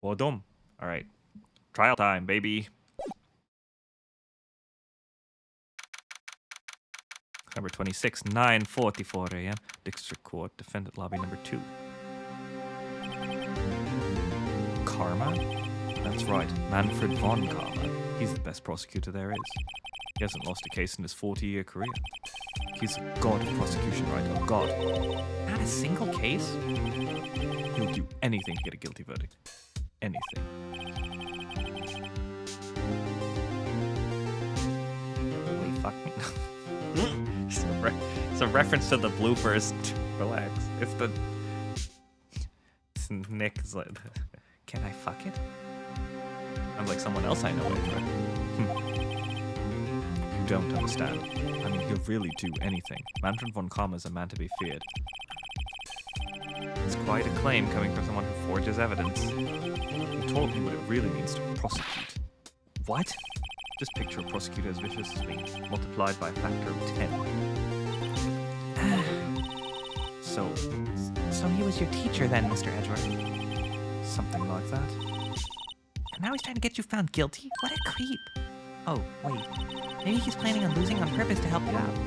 Well done. All right. Trial time, baby. Number 26, 9:44 a.m. District Court, Defendant Lobby number 2. Karma? That's right, Manfred von Karma. He's the best prosecutor there is. He hasn't lost a case in his 40-year career. He's a god of prosecution, right? A god. Not a single case? He'll do anything to get a guilty verdict. Anything. Holy fuck me. It's a reference to the bloopers. Relax. It's Nick's like, can I fuck it? I'm like someone else I know it, right? You don't understand. I mean, he'll really do anything. Manfred von Karma is a man to be feared. It's quite a claim coming from someone who forges evidence. He told me what it really means to prosecute. What? Just picture a prosecutor as vicious as me, multiplied by a factor of 10. So he was your teacher then, Mr. Edgeworth? Something like that. And now he's trying to get you found guilty? What a creep. Oh, wait. Maybe he's planning on losing on purpose to help you out.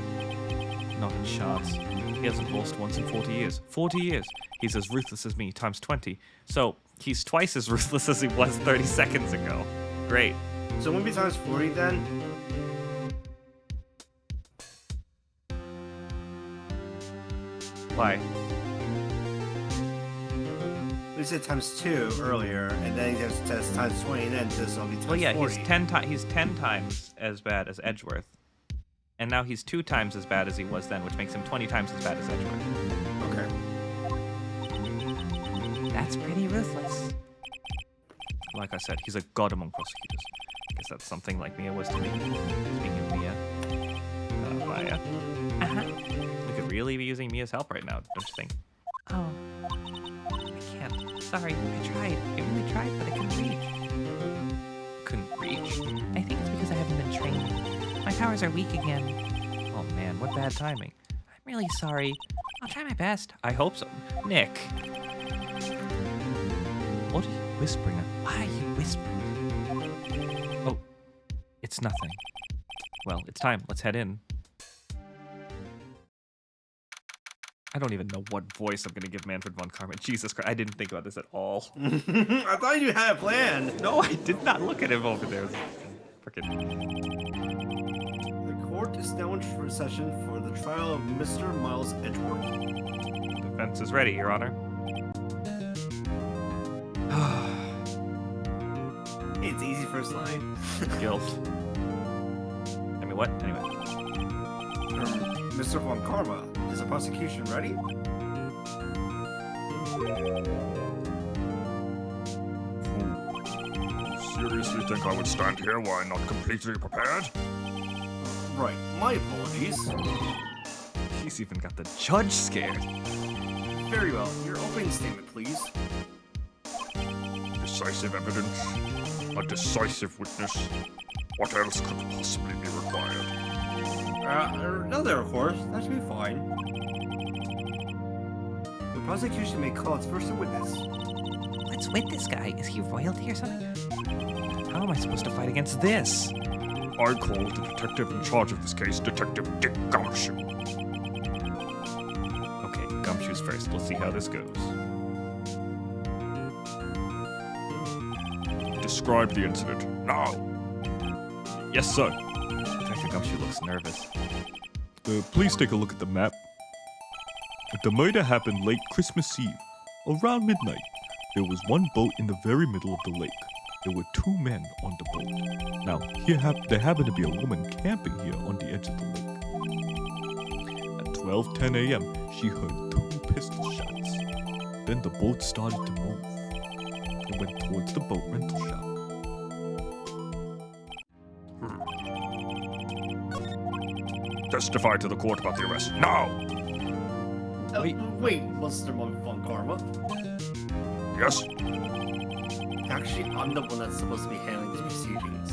Not a chance. He hasn't lost once in 40 years. 40 years! He's as ruthless as me, times 20. So, he's twice as ruthless as he was 30 seconds ago. Great. So it won't be times 40 then? Why? We said times 2 earlier, and then he does times 20, and then this will be times 40. Well, yeah, he's 10 times as bad as Edgeworth. And now he's 2 times as bad as he was then, which makes him 20 times as bad as Edgeworth. Okay. That's pretty ruthless. Like I said, he's a god among prosecutors. I guess that's something like Mia was to me. Speaking of Mia, Maya. We could really be using Mia's help right now, don't you think? Oh. I can't. Sorry, I tried. I really tried, but I couldn't reach. Couldn't reach? I think it's because I haven't been trained. My powers are weak again. Oh man, what bad timing. I'm really sorry. I'll try my best. I hope so. Nick. What are you whispering? Why are you whispering? Oh, it's nothing. Well, it's time. Let's head in. I don't even know what voice I'm going to give Manfred von Karma. Jesus Christ, I didn't think about this at all. I thought you had a plan. No, I did not look at him over there. Frickin'. The court is now in session for the trial of Mr. Miles Edgeworth. Defense is ready, Your Honor. It's easy first line. Guilt. I mean, what? Anyway. Mr. von Karma, is the prosecution ready? Seriously think I would stand here while I'm not completely prepared? Right, my apologies. He's even got the judge scared. Very well, your opening statement, please. Decisive evidence? A decisive witness? What else could possibly be required? Another, of course. That should be fine. The prosecution may call its first witness. What's with this guy? Is he royalty or something? How am I supposed to fight against this? I call the detective in charge of this case, Detective Dick Gumshoe. Okay, Gumshoe's first. Let's see how this goes. Describe the incident, now! Yes, sir. Detective Gumshoe looks nervous. Please take a look at the map. The murder happened late Christmas Eve, around midnight. There was one boat in the very middle of the lake. There were 2 men on the boat. Now, there happened to be a woman camping here on the edge of the lake. At 12:10 a.m., she heard 2 pistol shots. Then the boat started to move. It went towards the boat rental shop. Testify to the court about the arrest, now! Wait, Mr. von Karma. Yes? Actually, I'm the one that's supposed to be handling these proceedings.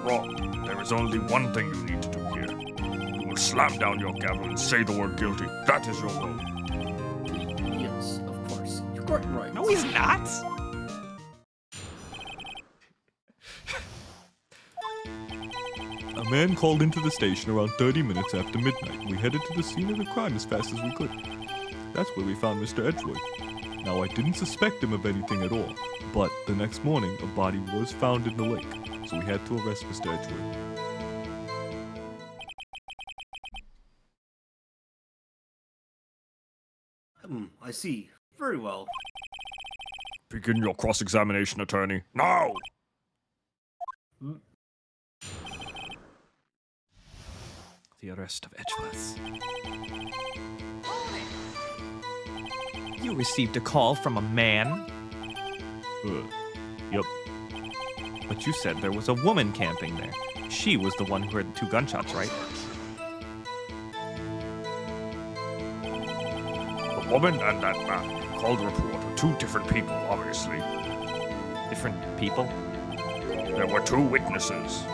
Wrong. There is only one thing you need to do here. You will slam down your gavel and say the word guilty. That is your role. Right. No, he's not. A man called into the station around 30 minutes after midnight. We headed to the scene of the crime as fast as we could. That's where we found Mr. Edgewood. Now, I didn't suspect him of anything at all, but the next morning, a body was found in the lake, so we had to arrest Mr. Edgewood. I see. Very well. Begin your cross-examination, attorney. Now! The arrest of Edgeworth. You received a call from a man? Yep. But you said there was a woman camping there. She was the one who heard the 2 gunshots, right? The woman and that man who called the report are 2 different people, obviously. Different people? There were 2 witnesses.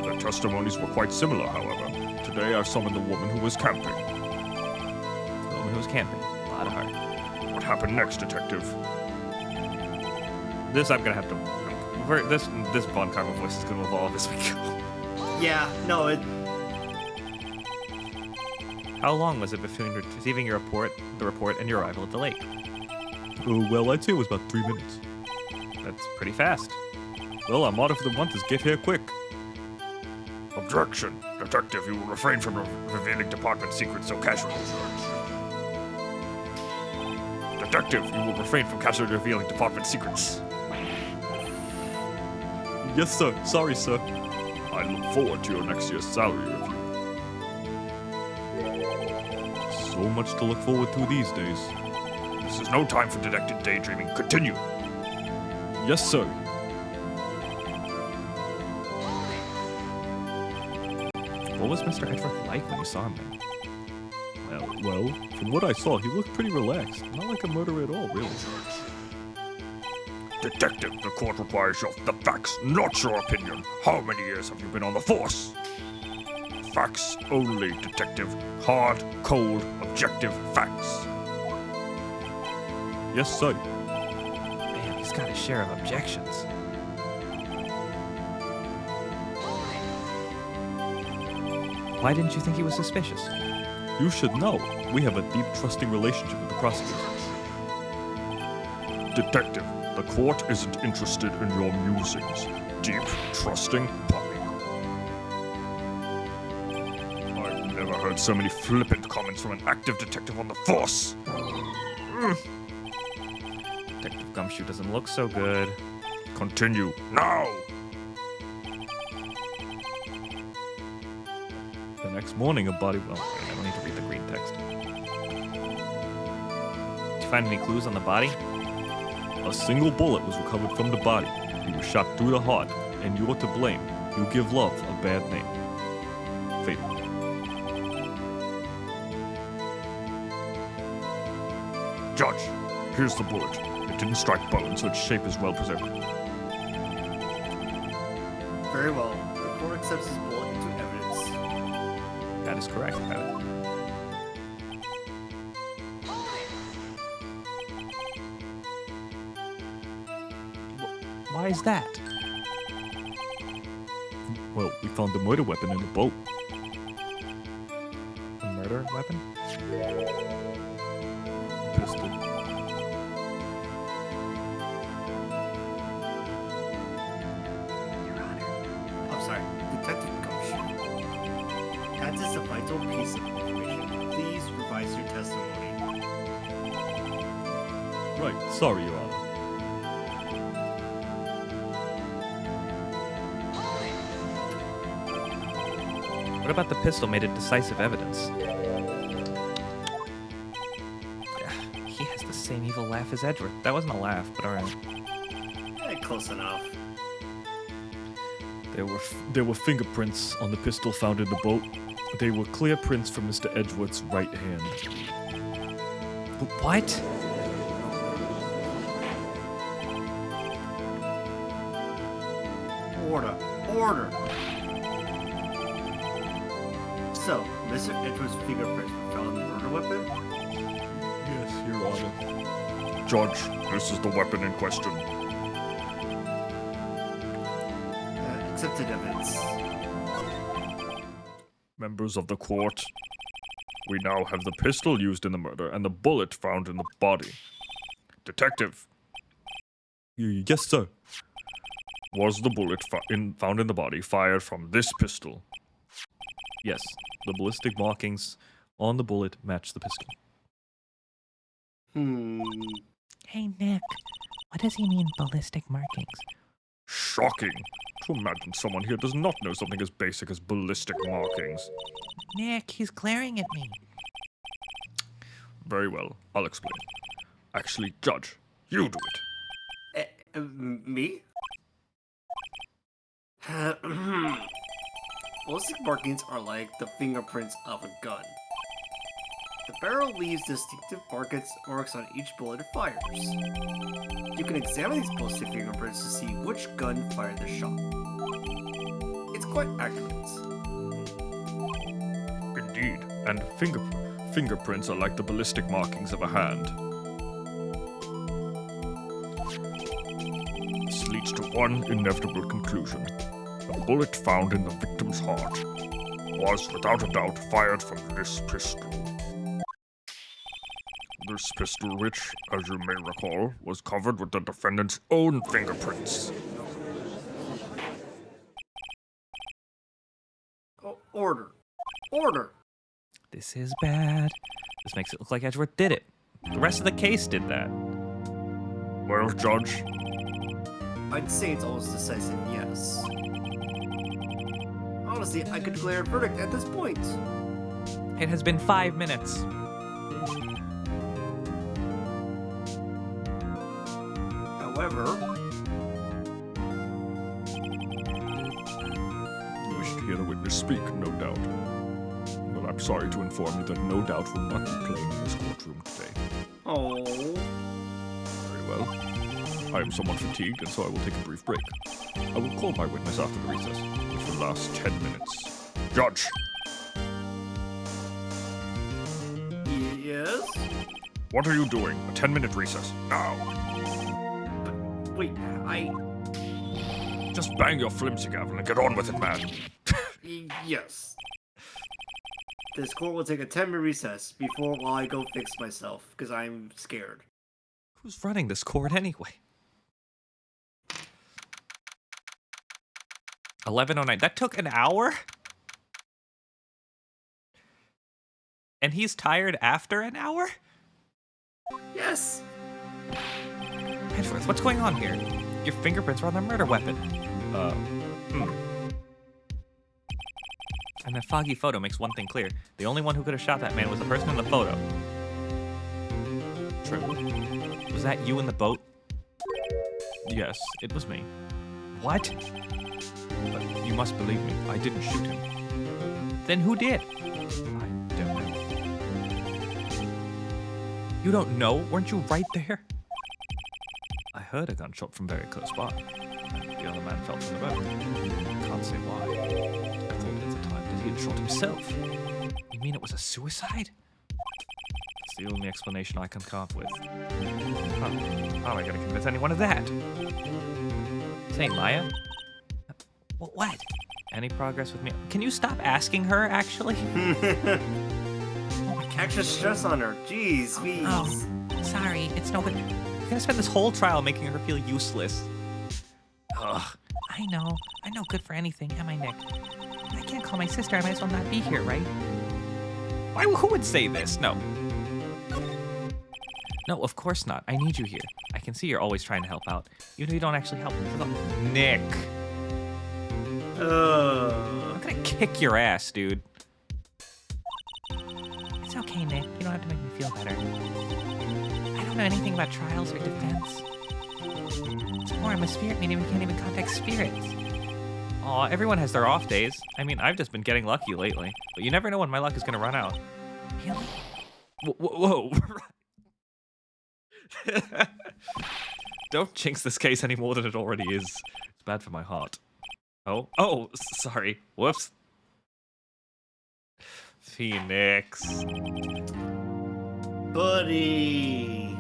Their testimonies were quite similar, however. Today I've summoned the woman who was camping. The woman who was camping. A lot of heart. What happened next, detective? This I'm gonna have to. This Von Karma voice is gonna evolve as we go. Yeah, no, How long was it between receiving the report, and your arrival at the lake? Well, I'd say it was about 3 minutes. That's pretty fast. Well, our motto for the month is get here quick. Objection! Detective, you will refrain from revealing department secrets so casually. Detective, you will refrain from casually revealing department secrets. Yes, sir. Sorry, sir. I look forward to your next year's salary review. So much to look forward to these days. This is no time for detective daydreaming. Continue. Yes, sir. What was Mr. Edgeworth like when you saw him there? Well, from what I saw, he looked pretty relaxed. Not like a murderer at all, really. Detective, the court requires the facts, not your opinion. How many years have you been on the force? Facts only, detective. Hard, cold, objective facts. Yes, sir. Man, he's got his share of objections. Why didn't you think he was suspicious? You should know. We have a deep, trusting relationship with the prosecutor. Detective, the court isn't interested in your musings. Deep, trusting puppy. I've never heard so many flippant comments from an active detective on the force. Detective Gumshoe doesn't look so good. Continue now. The next morning, a body... Well, I don't need to read the green text. Did you find any clues on the body? A single bullet was recovered from the body. He was shot through the heart, and you're to blame. You give love a bad name. Fatal. Judge, here's the bullet. It didn't strike bone, so its shape is well preserved. very well. The court accepts his bullet into evidence. That is correct. Why is that? Well, we found the murder weapon in the boat. A murder weapon? Pistol. Your Honor. I'm sorry, Detective Gumshoe. That is a vital piece of information. Please revise your testimony. Right, sorry, Your Honor. What about the pistol made it decisive evidence? He has the same evil laugh as Edgeworth. That wasn't a laugh, but alright. Close enough. There were fingerprints on the pistol found in the boat. They were clear prints from Mr. Edgeworth's right hand. What? Order. Order! So, Mr. Edgeworth's fingerprints were found on the murder weapon? Yes. Your Honor. Judge, this is the weapon in question. Accepted evidence. Members of the court, we now have the pistol used in the murder and the bullet found in the body. Detective, Yes, sir. was the bullet found in the body fired from this pistol? Yes, the ballistic markings on the bullet match the pistol. Hey, Nick. What does he mean, ballistic markings? Shocking to imagine someone here does not know something as basic as ballistic markings. Nick, he's glaring at me. Very well, I'll explain. Actually, Judge, you do it. Me? Ballistic markings are like the fingerprints of a gun. The barrel leaves distinctive marks on each bullet it fires. You can examine these ballistic fingerprints to see which gun fired the shot. It's quite accurate. Indeed, and fingerprints are like the ballistic markings of a hand. This leads to one inevitable conclusion. The bullet found in the victim's heart was, without a doubt, fired from this pistol. This pistol, which, as you may recall, was covered with the defendant's own fingerprints. Order. Order. This is bad. This makes it look like Edgeworth did it. The rest of the case did that. Well, Judge, I'd say it's almost decisive yes. Honestly, I could declare a verdict at this point. It has been 5 minutes. However, you wish to hear the witness speak, no doubt. Well, I'm sorry to inform you that no doubt will not be playing in this courtroom today. oh, Very well. I am somewhat fatigued, and so I will take a brief break. I will call my witness after the recess, which will last 10 minutes. Judge! yes? What are you doing? A 10-minute recess. Now! Wait, Just bang your flimsy gavel and get on with it, man. yes. This court will take a 10-minute recess while I go fix myself, because I'm scared. Who's running this court anyway? 11:09. That took an hour? And he's tired after an hour? Yes! Edgeworth, what's going on here? Your fingerprints are on the murder weapon. And that foggy photo makes one thing clear. The only one who could have shot that man was the person in the photo. True. Was that you in the boat? Yes, it was me. What? But you must believe me. I didn't shoot him. Then who did? I don't know. You don't know? Weren't you right there? I heard a gunshot from very close by. And the other man fell from the boat. Can't say why. I thought at the time that he had shot himself. You mean it was a suicide? It's the only explanation I can come up with. How am I going to convince anyone of that? Say, Maya? What? Any progress with me? Can you stop asking her, actually? Extra stress on her. Jeez, please. Oh, sorry, it's no good. You're gonna spend this whole trial making her feel useless. Ugh. I know. I'm no good for anything, am I, Nick? I can't call my sister. I might as well not be here, right? Why? Who would say this? No. No, of course not. I need you here. I can see you're always trying to help out. Even if you don't actually help. Nick. I'm gonna kick your ass, dude. It's okay, Nick. You don't have to make me feel better. I don't know anything about trials or defense. It's more I'm a spirit medium who can't even contact spirits. Aw, everyone has their off days. I mean, I've just been getting lucky lately. But you never know when my luck is gonna run out. Really? Whoa. Don't jinx this case any more than it already is. It's bad for my heart. Oh, sorry. Whoops. Phoenix. Buddy.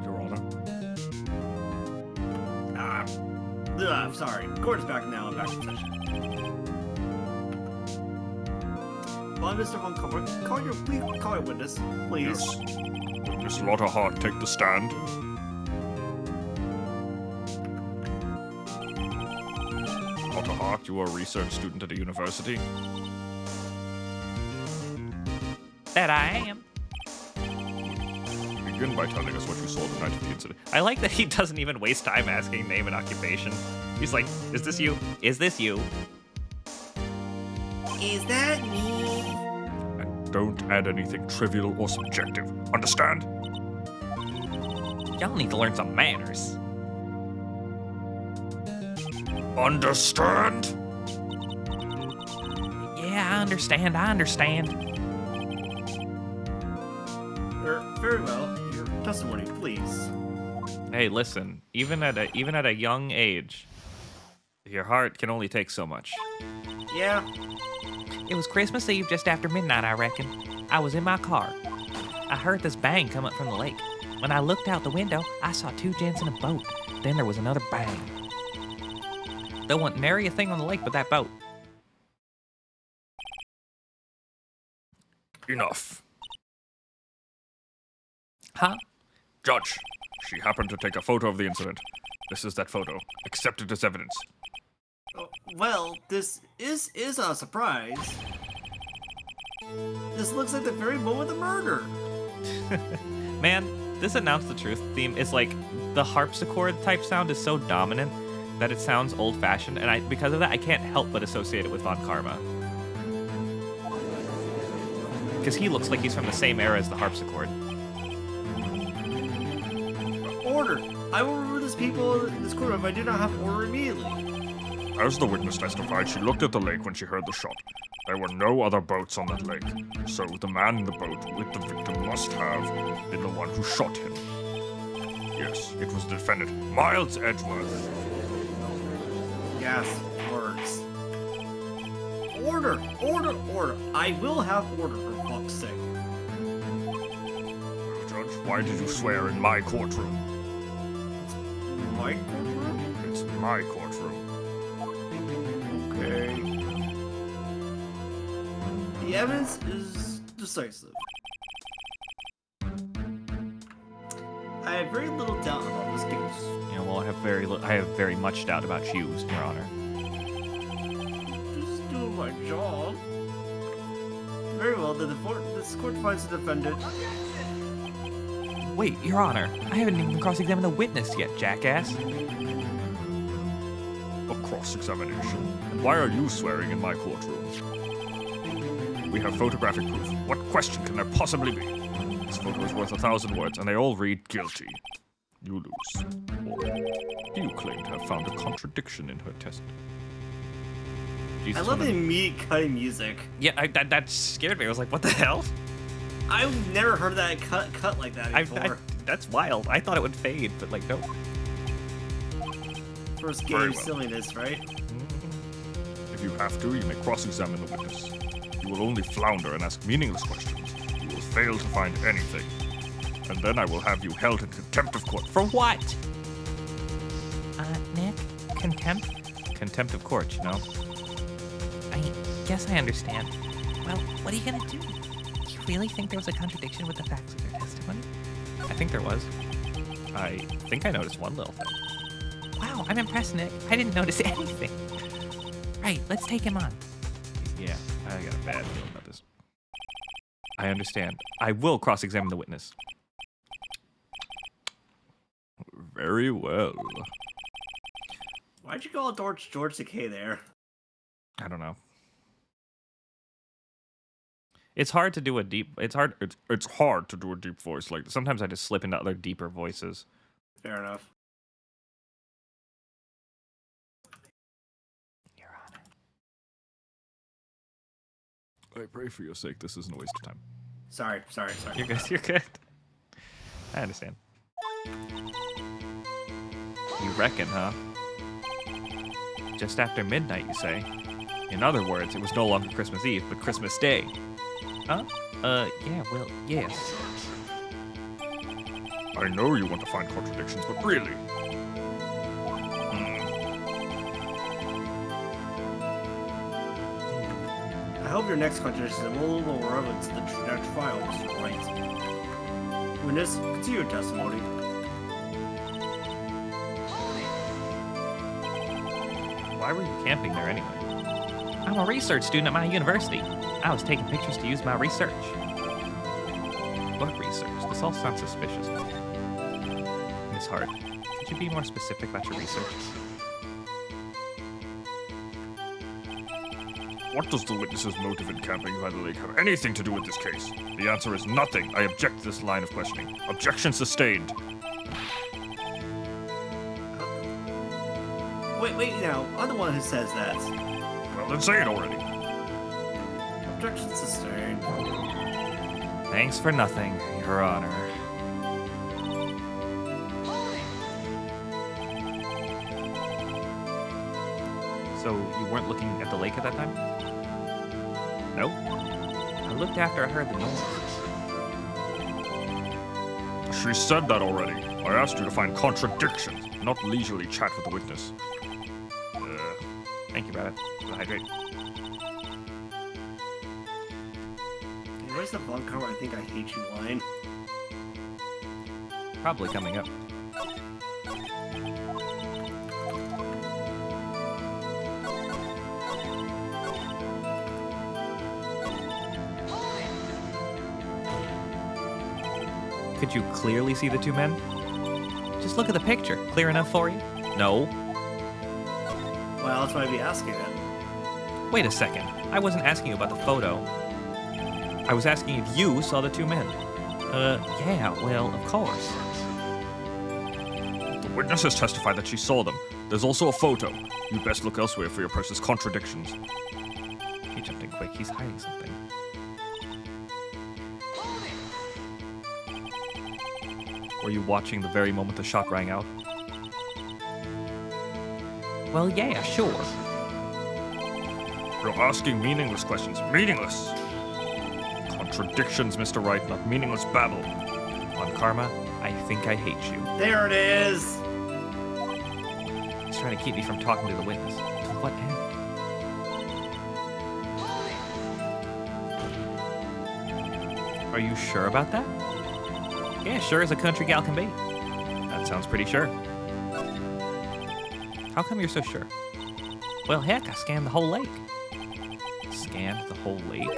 Your Honor. I'm sorry. Court is back now. Back in session. Well, Mr. Von Kummer, please call your witness, please. Yes. Will Miss Lotterheart take the stand? Lotterheart, you are a research student at a university. That I am. Begin by telling us what you saw the night of the incident. I like that he doesn't even waste time asking name and occupation. He's like, is this you? Is this you? Is that me? And don't add anything trivial or subjective. Understand? Y'all need to learn some manners. Understand? Yeah, I understand. Very well. Your testimony, please. Hey, listen. Even at a young age, your heart can only take so much. Yeah. It was Christmas Eve just after midnight, I reckon. I was in my car. I heard this bang come up from the lake. When I looked out the window, I saw two gents in a boat. Then there was another bang. There wasn't nary a thing on the lake but that boat. Enough. Huh? Judge, she happened to take a photo of the incident. This is that photo. Accept it as evidence. Oh, well, this is a surprise. This looks like the very moment of the murder. Man, this announce the truth theme is like the harpsichord type sound is so dominant that it sounds old-fashioned, and because of that I can't help but associate it with Von Karma. Because he looks like he's from the same era as the harpsichord. Order. I will remove these people in this courtroom if I do not have order immediately. As the witness testified, she looked at the lake when she heard the shot. There were no other boats on that lake, so the man in the boat with the victim must have been the one who shot him. Yes, it was the defendant, Miles Edgeworth. Yes, words. Order. I will have order, for fuck's sake. Well, Judge, why did you swear in my courtroom? My courtroom? It's my courtroom. Okay. The evidence is decisive. I have very little doubt about this case. You know, well, I have very much doubt about you, Your Honor. Just doing my job. Very well, then this court finds the defendant. Wait, Your Honor. I haven't even cross-examined the witness yet, jackass. A cross-examination. Why are you swearing in my courtroom? We have photographic proof. What question can there possibly be? This photo is worth 1,000 words, and they all read guilty. You lose. Or you claim to have found a contradiction in her test. Jesus, I love the woman. immediate cutting music. Yeah, that scared me. I was like, what the hell? I've never heard that cut like that before. That's wild. I thought it would fade, but like, nope. First Very game well. silliness, right? If you have to, you may cross-examine the witness. You will only flounder and ask meaningless questions. You will fail to find anything. And then I will have you held in contempt of court. For what? Nick? Contempt? Contempt of court, you know? I guess I understand. Well, what are you gonna do? Do you really think there was a contradiction with the facts of their testimony? I think there was. I think I noticed one little thing. Wow, I'm impressed, Nick. I didn't notice anything. Right, let's take him on. Yeah, I got a bad feeling about this. I understand. I will cross-examine the witness. Very well. Why'd you call George Takei there? I don't know. It's hard to do a deep. It's hard. It's hard to do a deep voice like this. Sometimes I just slip into other deeper voices. Fair enough. Your Honor. I pray for your sake this isn't a waste of time. Sorry. You're good. You're good. I understand. You reckon, huh? Just after midnight, you say? In other words, it was no longer Christmas Eve, but Christmas Day. Huh? Yeah, well, yes. I know you want to find contradictions, but really, I hope your next contradiction is a little more relevant to the trial, Mr. Wright. Witness, continue your testimony. Why were you camping there anyway? I'm a research student at my university. I was taking pictures to use my research. What research? This all sounds suspicious. Miss Hart, could you be more specific about your research? what does the witness's motive in camping by the lake have anything to do with this case? The answer is nothing. I object to this line of questioning. Objection sustained. Wait now. I'm the one who says that. Well, then say it already. Objection sustained. Thanks for nothing, Your Honor. So, you weren't looking at the lake at that time? No? I looked after I heard the noise. She said that already. I asked you to find contradictions, not leisurely chat with the witness. Thank you, Rabbit. Go hydrate. Hey, where's the Von Karma I think I hate you line? Probably coming up. Could you clearly see the two men? Just look at the picture. Clear enough for you? No. Well, that's why I'd be asking it. Wait a second. I wasn't asking you about the photo. I was asking if you saw the two men. Yeah, well, of course. The witness has testified that she saw them. There's also a photo. You best look elsewhere for your precious contradictions. He jumped in quick. He's hiding something. Were you watching the very moment the shot rang out? Well, yeah, sure. You're asking meaningless questions. Meaningless! Contradictions, Mr. Wright, not meaningless babble. On Karma, I think I hate you. There it is! He's trying to keep me from talking to the witness. To what end? Are you sure about that? Yeah, sure as a country gal can be. That sounds pretty sure. How come you're so sure? Well, heck, I scanned the whole lake. Scanned the whole lake?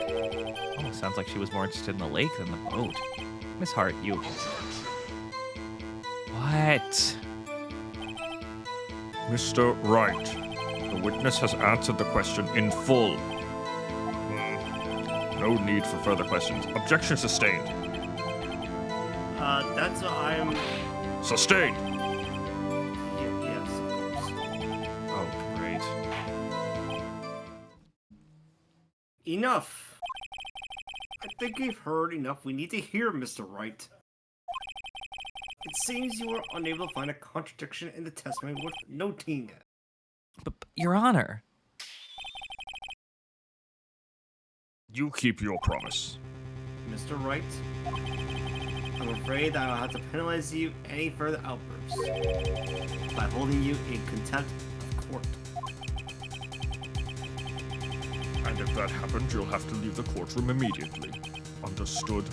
Almost sounds like she was more interested in the lake than the boat. Miss Hart, you... What? Mr. Wright, the witness has answered the question in full. No need for further questions. Objection sustained. That's what I'm... Sustained! Yes, of course. Oh, great. Enough! I think we've heard enough. We need to hear, Mr. Wright. It seems you were unable to find a contradiction in the testimony worth noting. But, Your Honor. You keep your promise. Mr. Wright, I'm afraid that I'll have to penalize you any further outbursts by holding you in contempt of court. And if that happens, you'll have to leave the courtroom immediately. Understood?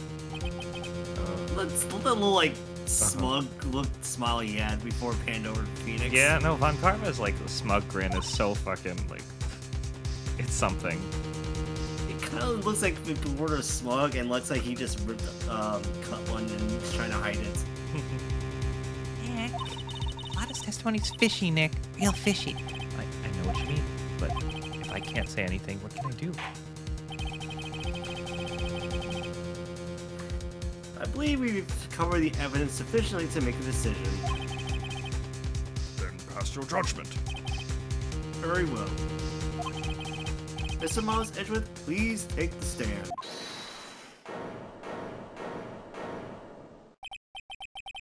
Let's look at the little, like, smug look smile he had before it panned over to Phoenix. Yeah, no, Von Karma's, like, the smug grin is so fucking, like... It's something. It kind of looks like if the word is smug and looks like he just ripped, cut one and is trying to hide it. Nick, a lot of this testimony's fishy, Nick. Real fishy. I know what you mean, but if I can't say anything, what can I do? I believe we've covered the evidence sufficiently to make a decision. Then pass your judgment. Very well. Mr. Miles Edgeworth, please take the stand.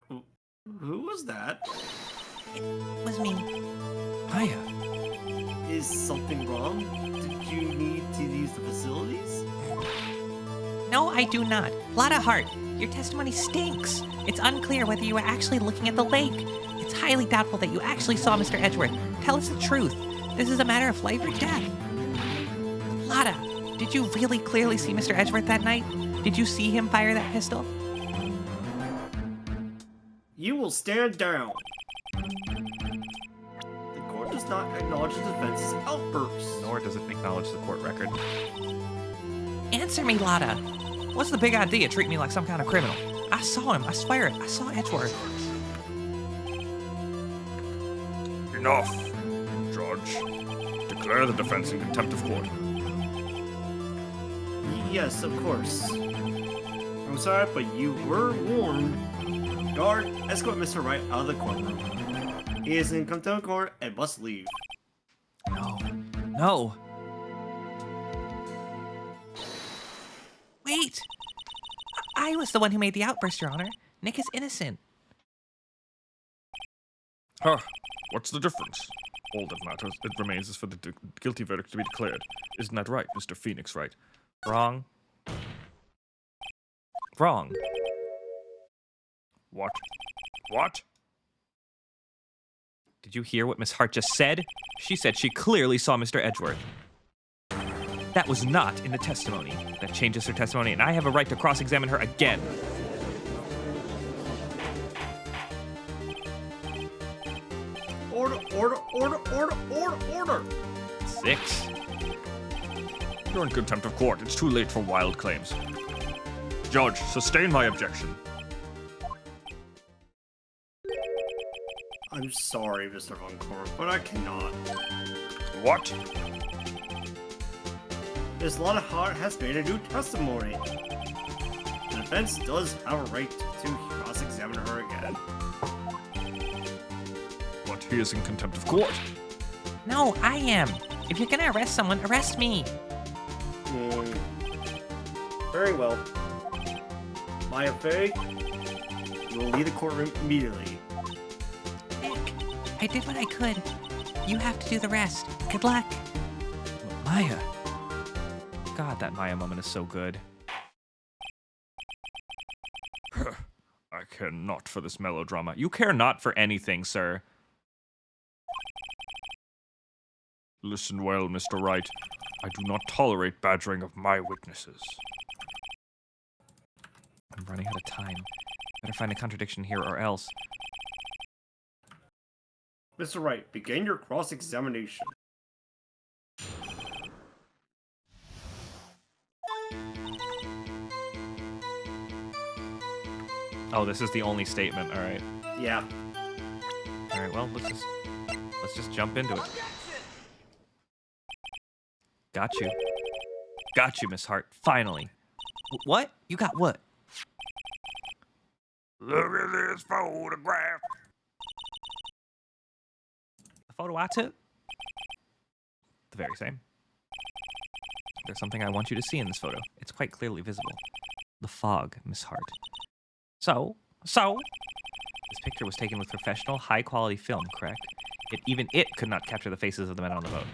Who was that? It was me. Maya. Is something wrong? Did you need to use the facilities? No, I do not. Lotta Hart, your testimony stinks. It's unclear whether you were actually looking at the lake. It's highly doubtful that you actually saw Mr. Edgeworth. Tell us the truth. This is a matter of life or death. Lotta, did you really clearly see Mr. Edgeworth that night? Did you see him fire that pistol? You will stand down. The court does not acknowledge the defense's outburst. Nor does it acknowledge the court record. Answer me, Lotta. What's the big idea treating me like some kind of criminal? I saw him, I swear it. I saw Edgeworth. Enough, Judge. Declare the defense in contempt of court. Yes, of course. I'm sorry, but you were warned. Guard, escort Mr. Wright out of the courtroom. He is in contempt of court and must leave. No. No. Wait! I was the one who made the outburst, Your Honor. Nick is innocent. Huh. What's the difference? All that matters, it remains is for the guilty verdict to be declared. Isn't that right, Mr. Phoenix Wright? Wrong. Wrong. What? What? Did you hear what Miss Hart just said? She said she clearly saw Mr. Edgeworth. That was not in the testimony. That changes her testimony, and I have a right to cross-examine her again. Order, order, order, order, order, order! 6. You're in contempt of court. It's too late for wild claims. Judge, sustain my objection. I'm sorry, Mr. Von Korn, but I cannot. What? Miss Lotta Hart has made a new testimony. The defense does have a right to cross-examine her again. But he is in contempt of court. No, I am. If you're gonna arrest someone, arrest me. Very well. Maya Fey, you will leave the courtroom immediately. Nick, I did what I could. You have to do the rest. Good luck. Maya. God, that Maya moment is so good. I care not for this melodrama. You care not for anything, sir. Listen well, Mr. Wright. I do not tolerate badgering of my witnesses. I'm running out of time. Better find a contradiction here or else. Mr. Wright, begin your cross-examination. Oh, this is the only statement. All right. Yeah. All right. Well, let's just jump into it. Got you. Got you, Miss Hart. Finally. What? You got what? Look at this photograph. The photo I took? The very same. There's something I want you to see in this photo. It's quite clearly visible. The fog, Miss Hart. So? This picture was taken with professional, high-quality film, correct? Yet even it could not capture the faces of the men on the boat.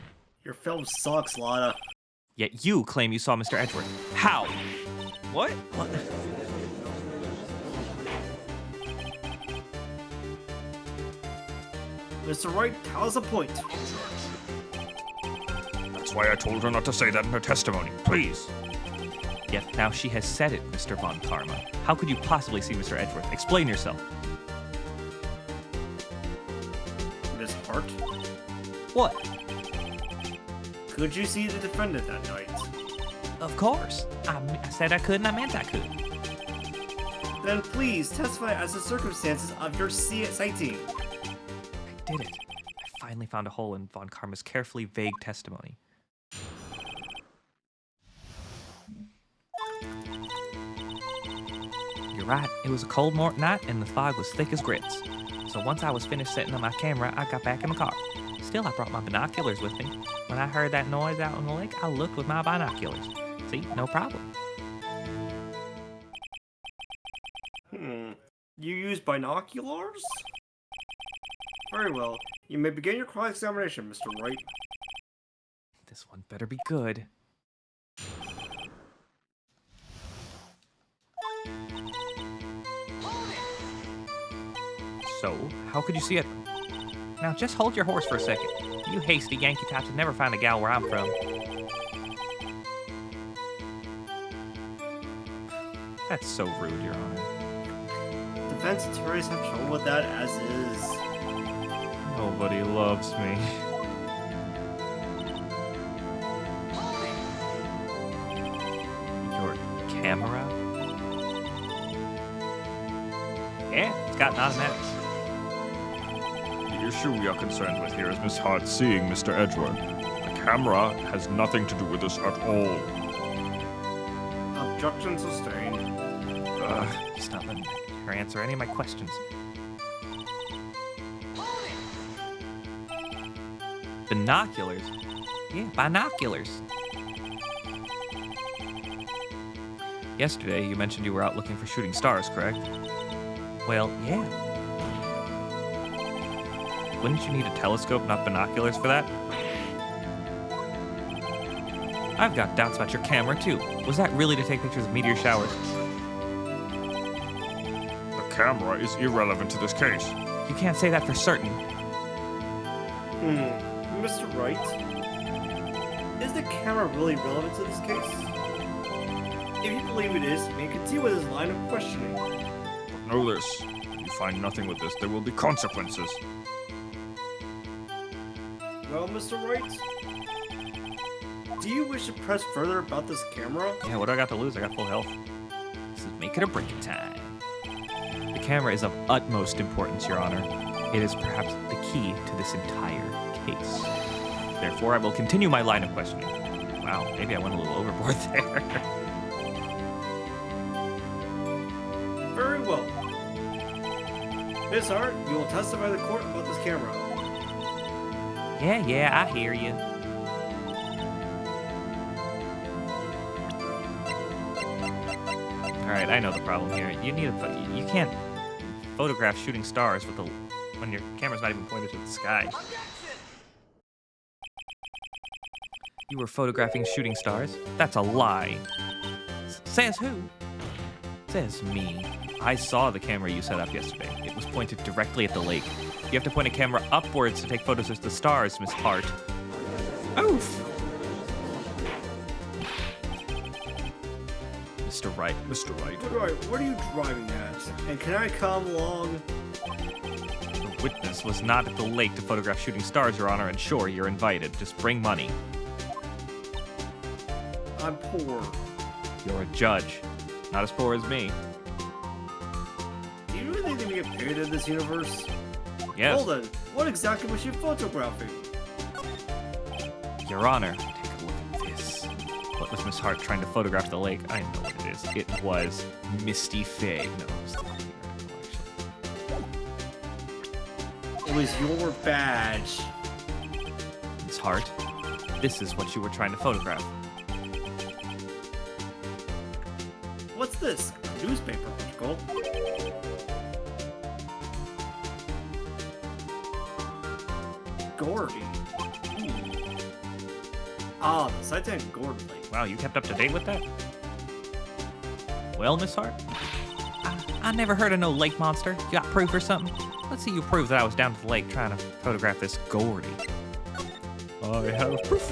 Your film sucks, Lotta. Yet you claim you saw Mr. Edgeworth. How? What? Mr. Wright, how's the point? That's why I told her not to say that in her testimony. Please. Yet now she has said it, Mr. Von Karma. How could you possibly see Mr. Edgeworth? Explain yourself. Miss Hart, What? could you see the defendant that night? Of course. I said I could and I meant I could. Then please testify as the circumstances of your sighting. I did it. I finally found a hole in Von Karma's carefully vague testimony. You're right. It was a cold night and the fog was thick as grits. So once I was finished setting up my camera, I got back in the car. Still, I brought my binoculars with me. When I heard that noise out on the lake, I looked with my binoculars. See, no problem. You use binoculars? Very well. You may begin your cross-examination, Mr. Wright. This one better be good. So, how could you see it? Now just hold your horse for a second. You hasty Yankee types would never find a gal where I'm from. That's so rude, Your Honor. Defense attorneys have trouble with that as is. Nobody loves me. Your camera? Yeah, it's got an automatic. The issue we are concerned with here is Miss Hart seeing Mr. Edgeworth. The camera has nothing to do with this at all. Objection sustained. He's not letting her answer any of my questions. Binoculars? Yeah, binoculars. Yesterday, you mentioned you were out looking for shooting stars, correct? Well, yeah. Wouldn't you need a telescope, not binoculars, for that? I've got doubts about your camera, too. Was that really to take pictures of meteor showers? The camera is irrelevant to this case. You can't say that for certain. Mr. Wright, is the camera really relevant to this case? If you believe it is, you may continue with this line of questioning. But know this, if you find nothing with this, there will be consequences. Well, Mr. Wright, do you wish to press further about this camera? Yeah, what do I got to lose? I got full health. This is make it or break it time. The camera is of utmost importance, Your Honor. It is perhaps the key to this entire case. Therefore, I will continue my line of questioning. Wow, maybe I went a little overboard there. Very well. Miss Hart, you will testify to the court about this camera. Yeah, I hear you. All right, I know the problem here. You need you can't photograph shooting stars with when your camera's not even pointed to the sky. You were photographing shooting stars? That's a lie. Says who? Says me. I saw the camera you set up yesterday. It was pointed directly at the lake. You have to point a camera upwards to take photos of the stars, Miss Hart. Oof. Mr. Wright. Mr. Wright, Right, what are you driving at? And can I come along? The witness was not at the lake to photograph shooting stars, Your Honor, and sure, you're invited. Just bring money. I'm poor. You're a judge. Not as poor as me. Do you really think that we get paid in this universe? Yes. Hold on, what exactly was she photographing? Your Honor, take a look at this. What was Miss Hart trying to photograph the lake? I know what it is. It was Misty Faye. No, it was the article, It was your badge. actually. Miss Hart, this is what you were trying to photograph. What's this? A newspaper article? Gordy. Ah, the Titan Gordon Lake. Wow, you kept up to date with that? Well, Miss Hart, I never heard of no lake monster. You got proof or something? Let's see you prove that I was down at the lake trying to photograph this Gordy. I have proof.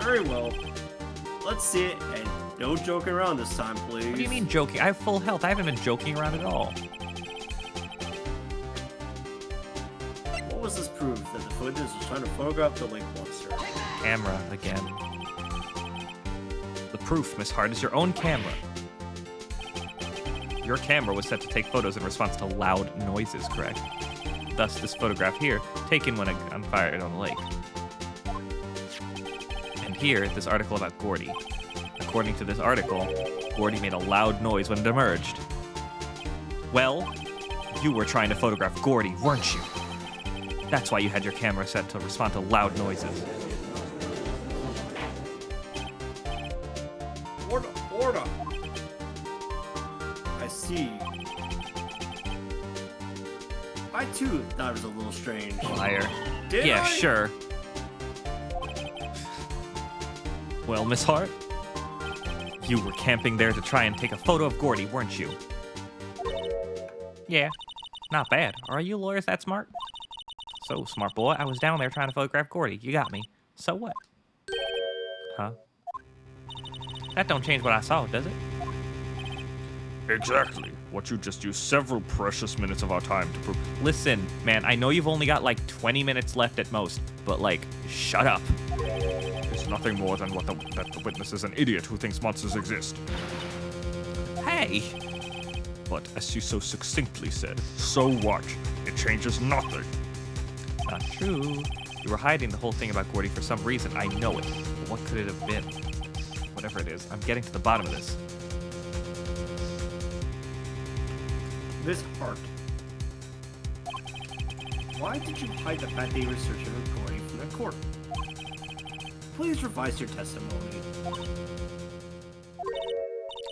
Very well. Let's see it, and no joking around this time, please. What do you mean joking? I have full health. I haven't been joking around at all. What was this proof that the footage was trying to photograph the lake monster? Camera again. The proof, Miss Hart, is your own camera. Your camera was set to take photos in response to loud noises, correct? Thus, this photograph here, taken when a gun fired on the lake. And here, this article about Gordy. According to this article, Gordy made a loud noise when it emerged. Well, you were trying to photograph Gordy, weren't you? That's why you had your camera set to respond to loud noises. Order! I see. I too thought it was a little strange. Liar. Did Yeah, I? sure. Well, Miss Hart, you were camping there to try and take a photo of Gordy, weren't you? Yeah, not bad. Are you lawyers that smart? So, smart boy, I was down there trying to photograph Gordy. You got me. So what? Huh? That don't change what I saw, does it? Exactly. What you just used several precious minutes of our time to prove. Listen, man, I know you've only got like 20 minutes left at most, but like, shut up. It's nothing more than that the witness is an idiot who thinks monsters exist. Hey! But as you so succinctly said, so what? It changes nothing. Not true. You were hiding the whole thing about Gordy for some reason. I know it. But what could it have been? Whatever it is, I'm getting to the bottom of this. Miss Hart, why did you hide the fact that you were searching for Gordy from the court? Please revise your testimony.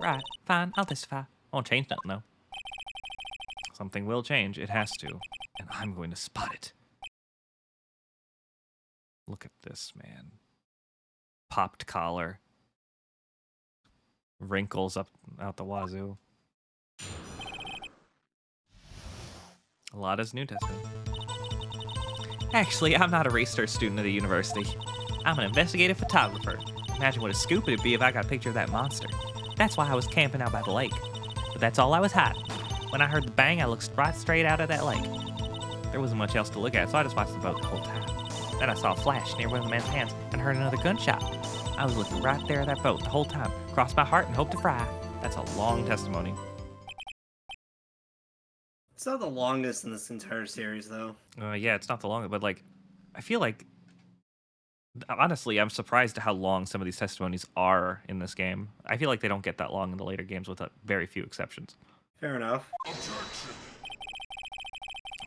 Right, fine, I'll testify. Won't change nothing, though. Something will change. It has to. And I'm going to spot it. Look at this, man. Popped collar. Wrinkles up out the wazoo. A lot is New Testament. Actually, I'm not a research student at a university. I'm an investigative photographer. Imagine what a scoop it'd be if I got a picture of that monster. That's why I was camping out by the lake. But that's all I was hiding. When I heard the bang, I looked right straight out of that lake. There wasn't much else to look at, so I just watched the boat the whole time. Then I saw a flash near one of the man's hands and heard another gunshot. I was looking right there at that boat the whole time, crossed my heart and hoped to fry. That's a long testimony. It's not the longest in this entire series, though. Yeah, it's not the longest, but like, I feel like, honestly, I'm surprised at how long some of these testimonies are in this game. I feel like they don't get that long in the later games with very few exceptions. Fair enough.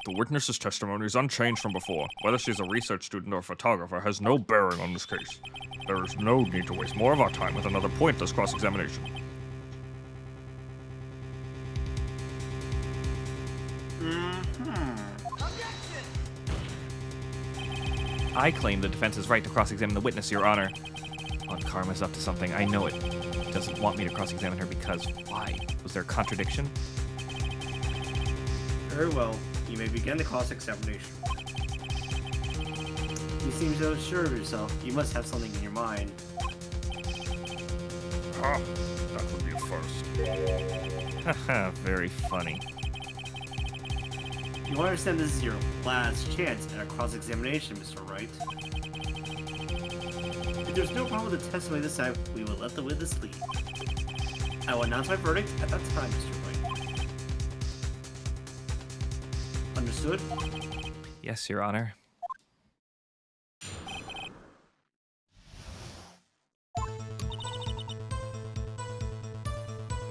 The witness's testimony is unchanged from before. Whether she's a research student or a photographer has no bearing on this case. There is no need to waste more of our time with another pointless cross-examination. I claim the defense is right to cross-examine the witness, Your Honor. Aunt Karma's up to something. I know it. She doesn't want me to cross-examine her because why? Was there a contradiction? Very well. You may begin the cross-examination. You seem so sure of yourself. You must have something in your mind. Ah, that would be a first. Haha, very funny. You understand this is your last chance at a cross-examination, Mr. Wright. If there's no problem with the testimony this time, we will let the witness leave. I will announce my verdict at that time, Mr. Wright. Understood? Yes, Your Honor.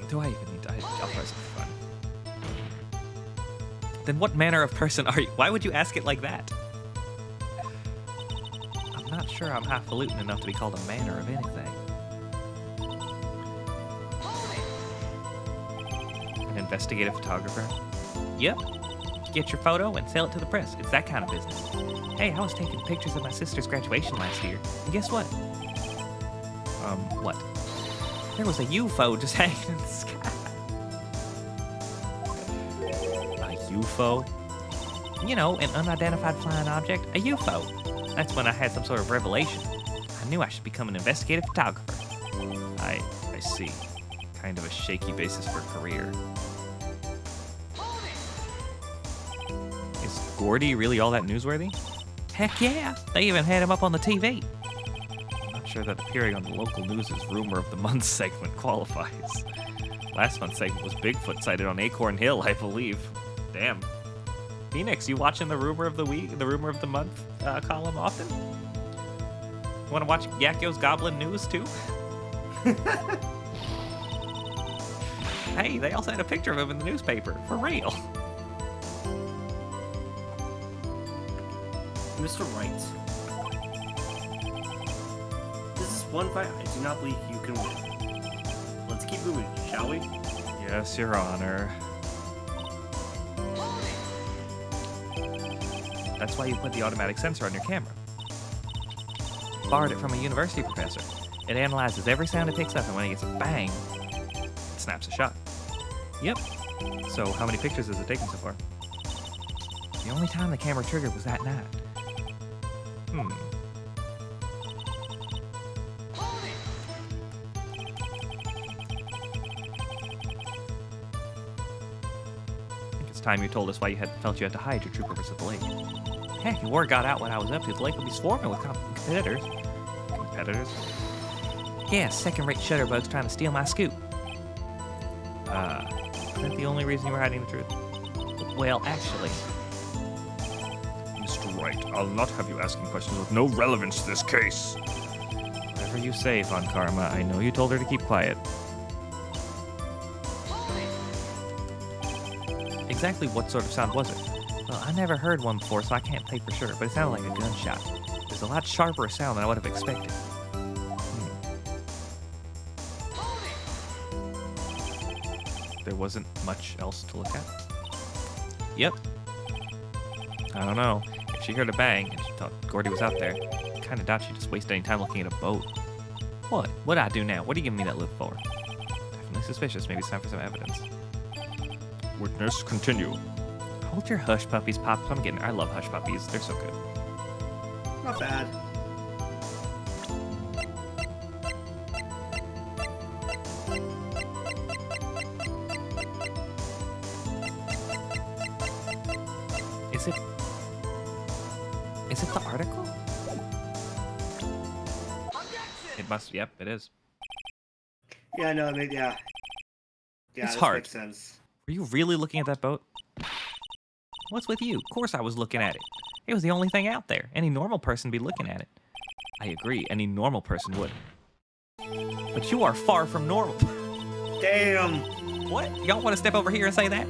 Do I even need to? I'll press it for fun. Then what manner of person are you? Why would you ask it like that? I'm not sure I'm highfalutin enough to be called a manner of anything. An investigative photographer? Yep. Get your photo and sell it to the press. It's that kind of business. Hey, I was taking pictures of my sister's graduation last year. And guess what? What? There was a UFO just hanging in the sky. A UFO? You know, an unidentified flying object. A UFO. That's when I had some sort of revelation. I knew I should become an investigative photographer. I see. Kind of a shaky basis for a career. Is Gordy really all that newsworthy? Heck yeah! They even had him up on the TV. I'm not sure that appearing on the local news' Rumor of the Month segment qualifies. Last month's segment was Bigfoot sighted on Acorn Hill, I believe. Damn. Phoenix, you watching the Rumor of the Week, the Rumor of the Month column often? You want to watch Yakyo's Goblin News too? Hey, they also had a picture of him in the newspaper, for real. Mr. Wright. This is one fight I do not believe you can win. Let's keep moving, shall we? Yes, Your Honor. That's why you put the automatic sensor on your camera. Borrowed it from a university professor. It analyzes every sound it picks up, and when it gets a bang, it snaps a shot. Yep. So how many pictures has it taken so far? The only time the camera triggered was that night. I think it's time you told us why you felt you had to hide your troopers at the lake. Heck, if word got out what I was up to, the lake would be swarming with competitors. Competitors? Yeah, second-rate shutterbugs trying to steal my scoop. Is that the only reason you were hiding the truth? Well, actually, Mr. Wright, I'll not have you asking questions with no relevance to this case. whatever you say, Von Karma, I know you told her to keep quiet. Exactly what sort of sound was it? Well, I never heard one before, so I can't say for sure, but it sounded like a gunshot. It was a lot sharper a sound than I would have expected. There wasn't much else to look at? Yep. I don't know. If she heard a bang and she thought Gordy was out there, I kinda doubt she'd just waste any time looking at a boat. What? What'd I do now? What are you giving me that look for? Definitely suspicious. Maybe it's time for some evidence. Witness, continue. Hold your hush puppies, Pops. I love hush puppies. They're so good. Not bad. Is it the article? It must. Yep, it is. Yeah, no, yeah. Yeah, It's this hard. makes sense. Were you really looking at that boat? What's with you? Of course I was looking at it. It was the only thing out there. Any normal person would be looking at it. I agree. Any normal person would. But you are far from normal. Damn! What? Y'all want to step over here and say that?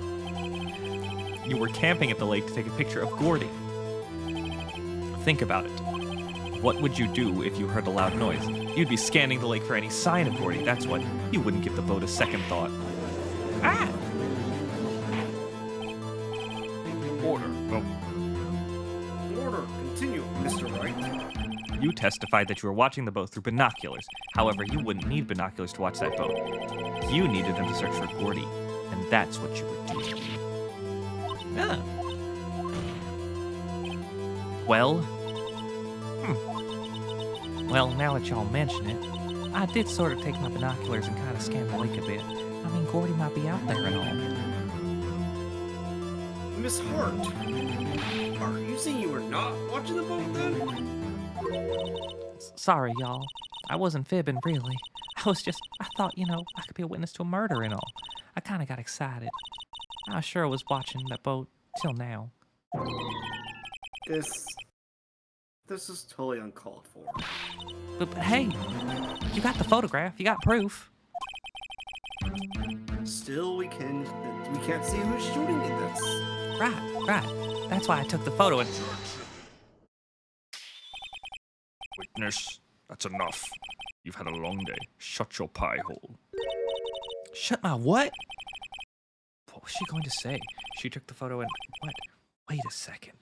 You were camping at the lake to take a picture of Gordy. Think about it. What would you do if you heard a loud noise? You'd be scanning the lake for any sign of Gordy, that's what. You wouldn't give the boat a second thought. Ah! Order. Oh, Order, continue, Mr. Wright. You testified that you were watching the boat through binoculars. However, you wouldn't need binoculars to watch that boat. You needed them to search for Gordy, and that's what you were doing. Ah. Well, Well, now that y'all mention it, I did sort of take my binoculars and kind of scan the lake a bit. I mean, Gordy might be out there and all. Miss Hart, are you saying you were not watching the boat then? Sorry, y'all. I wasn't fibbing, really. I thought, I could be a witness to a murder and all. I kind of got excited. I sure was watching that boat till now. This is totally uncalled for. But hey, you got the photograph. You got proof. Still, we can't see who's shooting in this. Right. That's why I took the photo and... witness, that's enough. You've had a long day. Shut your pie hole. Shut my what? What was she going to say? She took the photo and... What? Wait a second.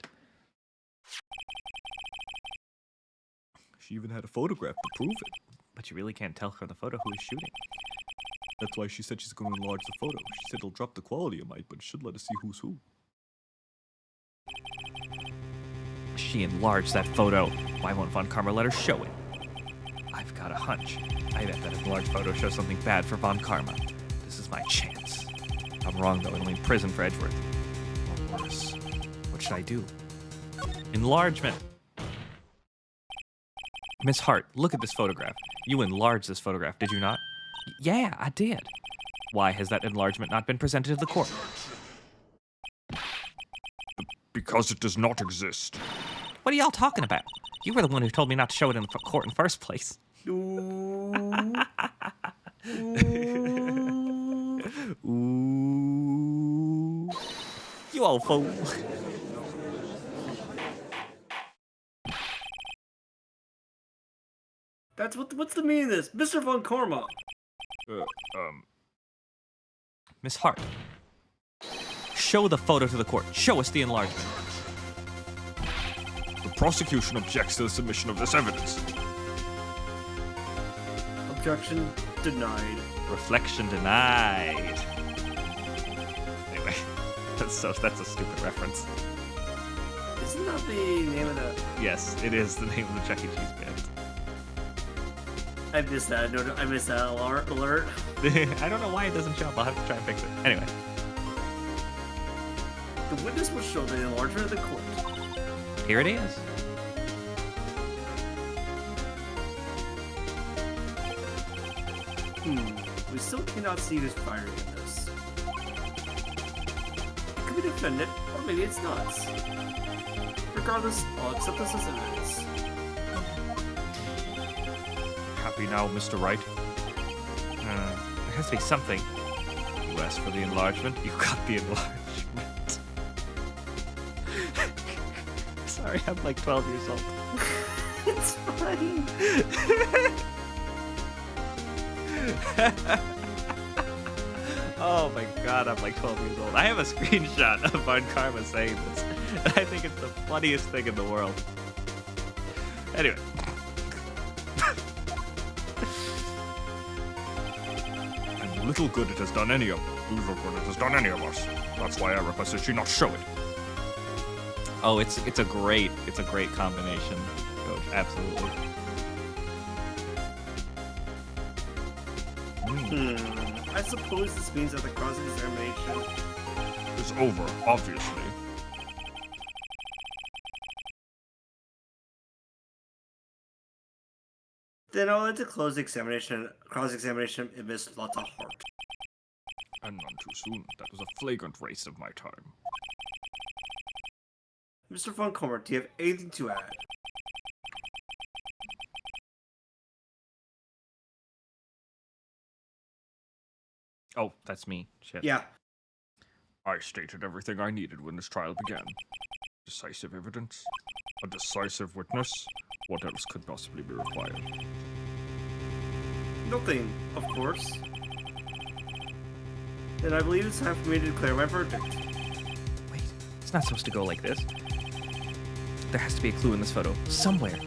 She even had a photograph to prove it. But you really can't tell from the photo who is shooting. That's why she said she's going to enlarge the photo. She said it'll drop the quality a mite, but it should let us see who's who. She enlarged that photo. Why won't Von Karma let her show it? I've got a hunch. I bet that enlarged photo shows something bad for Von Karma. This is my chance. If I'm wrong, though, it'll mean prison for Edgeworth. Or worse. What should I do? Enlargement. Miss Hart, look at this photograph. You enlarged this photograph, did you not? Yeah, I did. Why has that enlargement not been presented to the court? Because it does not exist. What are y'all talking about? You were the one who told me not to show it in the court in the first place. Ooh. Ooh. You old fool. What's the meaning of this? Mr. Von Karma. Miss Hart, show the photo to the court. Show us the enlargement. prosecution objects to the submission of this evidence. Objection denied. Reflection denied. Anyway, that's a stupid reference. Isn't that the name of the... Yes, it is the name of the Chuck E. Cheese band. I missed that. No, I missed that alert. I don't know why it doesn't show up. I'll have to try and fix it. Anyway. The witness will show the enlargement of the court. Here it is. We still cannot see who's firing at this. It could be the defendant, or maybe it's not. Regardless, I'll accept this as evidence. Happy now, Mr. Wright? There has to be something. You asked for the enlargement. You got the enlargement. Sorry, I'm like 12 years old. It's fine. Oh my god, I'm like 12 years old. I have a screenshot of Von Karma saying this. And I think it's the funniest thing in the world. Anyway. And little good it has done any of us. That's why I requested she not show it. Oh, it's a great combination, Coach. Absolutely. I suppose this means that the cross-examination... It's over, obviously. Then I'll let to close the examination, cross-examination of Miss Lotta Hart. And none too soon. That was a flagrant waste of my time. Mr. Von Kommer, do you have anything to add? Oh, that's me. Shit. Yeah. I stated everything I needed when this trial began. Decisive evidence, a decisive witness. What else could possibly be required? Nothing, of course. Then I believe it's time for me to declare my verdict. Wait, it's not supposed to go like this. There has to be a clue in this photo. Somewhere.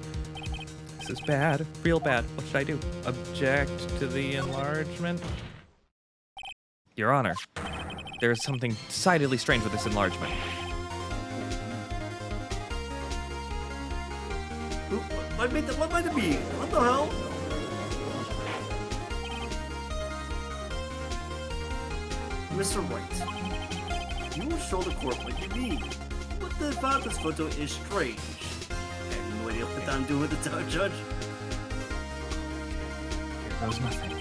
This is bad. Real bad. What should I do? Object to the enlargement? Your Honor, there is something decidedly strange with this enlargement. What might it be? What the hell? Mr. Wright, you will show the court what you need. What about this photo is strange. I have no idea what I'm doing with the judge. Here goes nothing.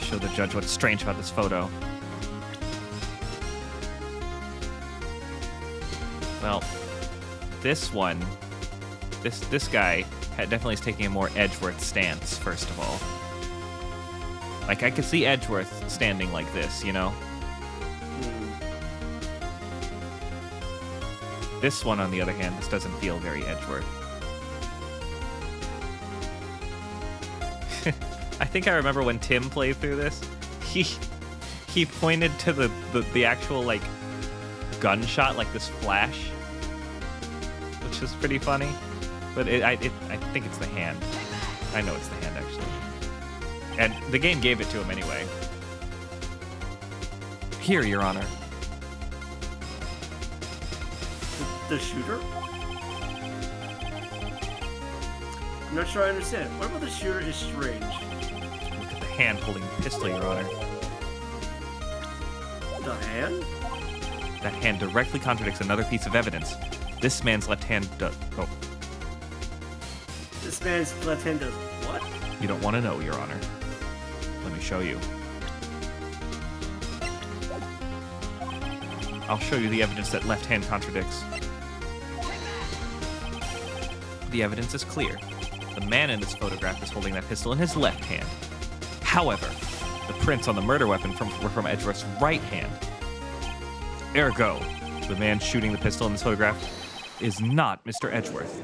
Show the judge what's strange about this photo. Well, this one, this guy definitely is taking a more Edgeworth stance, first of all. Like, I could see Edgeworth standing like this, you know? This one, on the other hand, this doesn't feel very Edgeworth. I think I remember when Tim played through this, he pointed to the actual, like, gunshot, like this flash, which is pretty funny. But I think it's the hand. I know it's the hand, actually. And the game gave it to him anyway. Here, Your Honor. The shooter? I'm not sure I understand. What about the shooter is strange? Look at the hand holding the pistol, Your Honor. The hand? That hand directly contradicts another piece of evidence. This man's left hand does... Oh, This man's left hand does what? you don't want to know, Your Honor. Let me show you. I'll show you the evidence that left hand contradicts. The evidence is clear. The man in this photograph is holding that pistol in his left hand. However, the prints on the murder weapon were from Edgeworth's right hand. Ergo, the man shooting the pistol in this photograph is not Mr. Edgeworth.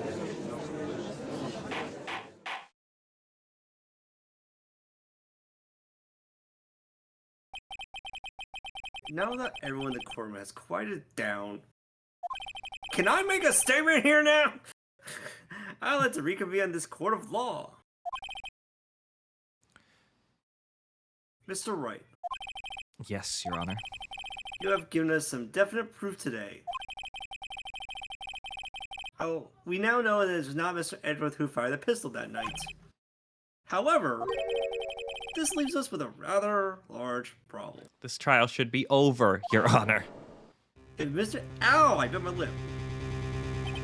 Now that everyone in the courtroom has quieted down, can I make a statement here now? I'd like to reconvene on this court of law. Mr. Wright, Yes, Your Honor. you have given us some definite proof today. Oh, we now know that it was not Mr. Edgeworth who fired the pistol that night. However, this leaves us with a rather large problem. This trial should be over, Your Honor. If Mr. Ow, I bit my lip.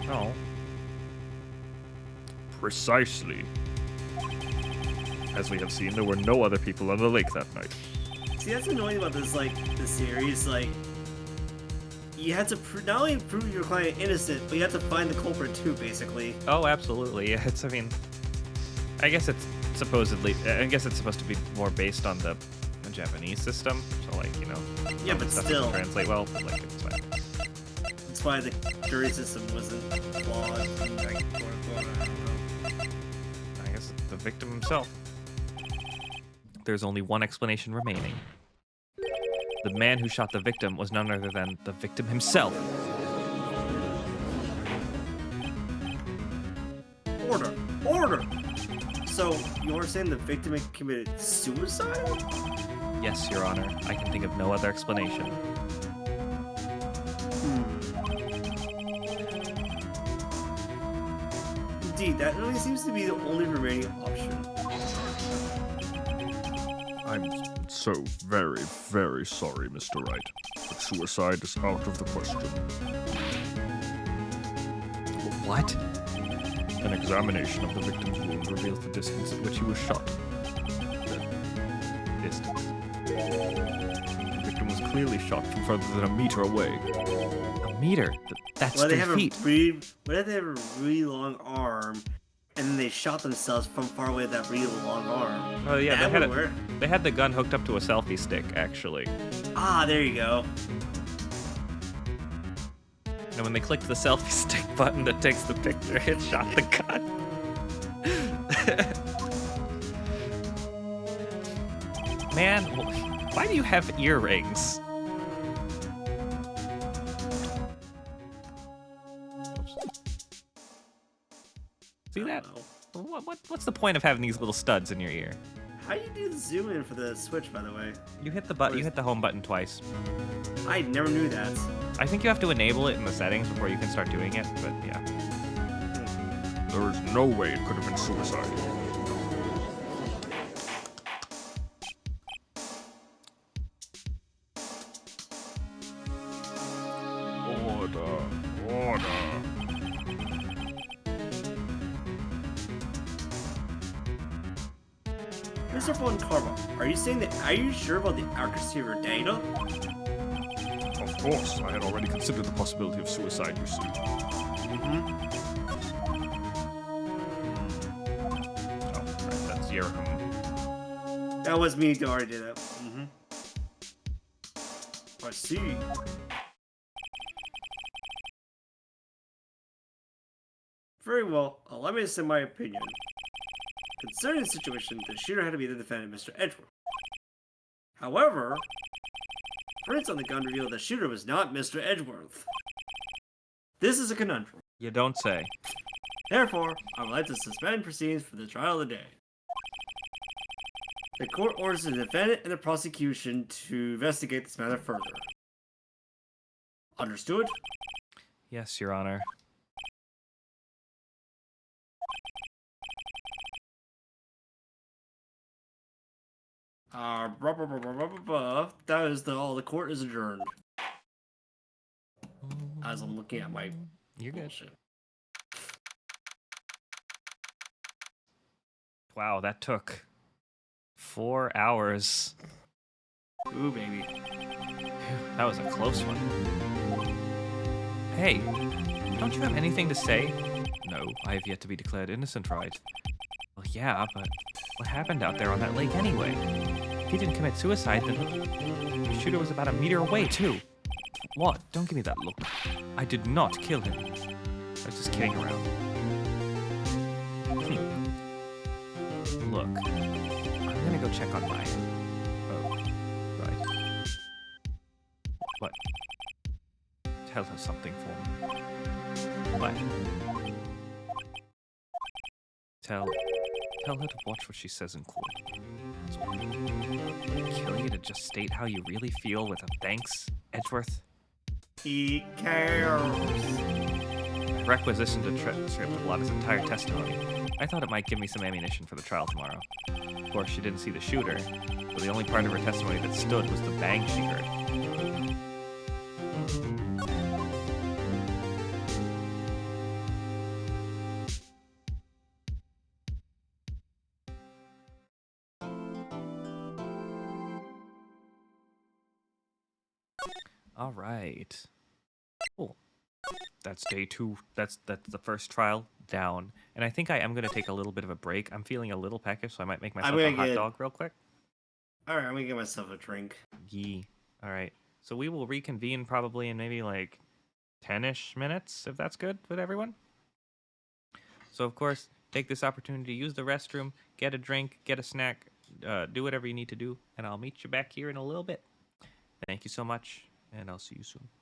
Oh. Precisely. As we have seen, there were no other people on the lake that night. See, that's annoying about this, this series, you had to not only prove your client innocent, but you had to find the culprit too, basically. Oh, absolutely. I mean, I guess it's supposed to be more based on the Japanese system. So, Yeah, but stuff still. doesn't translate well, but, it's fine. That's why the jury system wasn't flawed. And, quote-unquote, I don't know. I guess it's the victim himself. There's only one explanation remaining. The man who shot the victim was none other than the victim himself. Order! Order! So, you're saying the victim had committed suicide? Yes, Your Honor. I can think of no other explanation. Indeed, that only seems to be the only remaining option. I'm so very, very sorry, Mr. Wright, but suicide is out of the question. What? An examination of the victim's wound reveals the distance at which he was shot. Distance. The victim was clearly shot from further than a meter away. A meter? That's Well, 3 they feet. what if they have a really long arm, and then they shot themselves from far away with that really long arm? Oh yeah, That they had, would work. they had the gun hooked up to a selfie stick, actually. Ah, there you go. And when they clicked the selfie stick button that takes the picture, it shot the gun. Man, why do you have earrings? See I that? don't know. What's the point of having these little studs in your ear? How do you do the zoom in for the Switch, by the way? You hit the you hit the home button twice. I never knew that. I think you have to enable it in the settings before you can start doing it, but yeah. There is no way it could have been suicide. Order. Order. Mr. Von Karma, are you sure about the accuracy of your data? Of course, I had already considered the possibility of suicide, you see. Oh, right, that's Yerham. That was me who already did that. I see. Very well, allow me to say my opinion. Concerning the situation, the shooter had to be the defendant, Mr. Edgeworth. However, prints on the gun revealed the shooter was not Mr. Edgeworth. This is a conundrum. You don't say. Therefore, I would like to suspend proceedings for the trial of the day. The court orders the defendant and the prosecution to investigate this matter further. Understood? Yes, Your Honor. That is all. The court is adjourned. As I'm looking at my You're good. bullshit. Wow, that took 4 hours. Ooh, baby. That was a close one. Hey, don't you have anything to say? No, I have yet to be declared innocent, right? Well, yeah, but what happened out there on that lake anyway? If he didn't commit suicide, then the shooter was about a meter away, too. What? Don't give me that look. I did not kill him. I was just kidding around. Look, I'm gonna go check on my... Oh, right. What? Tell her something for me. What? Tell her to watch what she says in court. That's all. Kill you to just state how you really feel with a thanks, Edgeworth. He cares. I requisitioned a transcript of Lotta's entire testimony. I thought it might give me some ammunition for the trial tomorrow. Of course, she didn't see the shooter, so the only part of her testimony that stood was the bang she heard. All right. Cool. That's day 2. That's the first trial down. And I think I am going to take a little bit of a break. I'm feeling a little peckish, so I might make myself a hot dog real quick. Alright, I'm gonna get myself a drink. Yee. All right. So we will reconvene probably in maybe like 10-ish minutes, if that's good with everyone. So, of course, take this opportunity to use the restroom, get a drink, get a snack, do whatever you need to do, and I'll meet you back here in a little bit. Thank you so much, and I'll see you soon.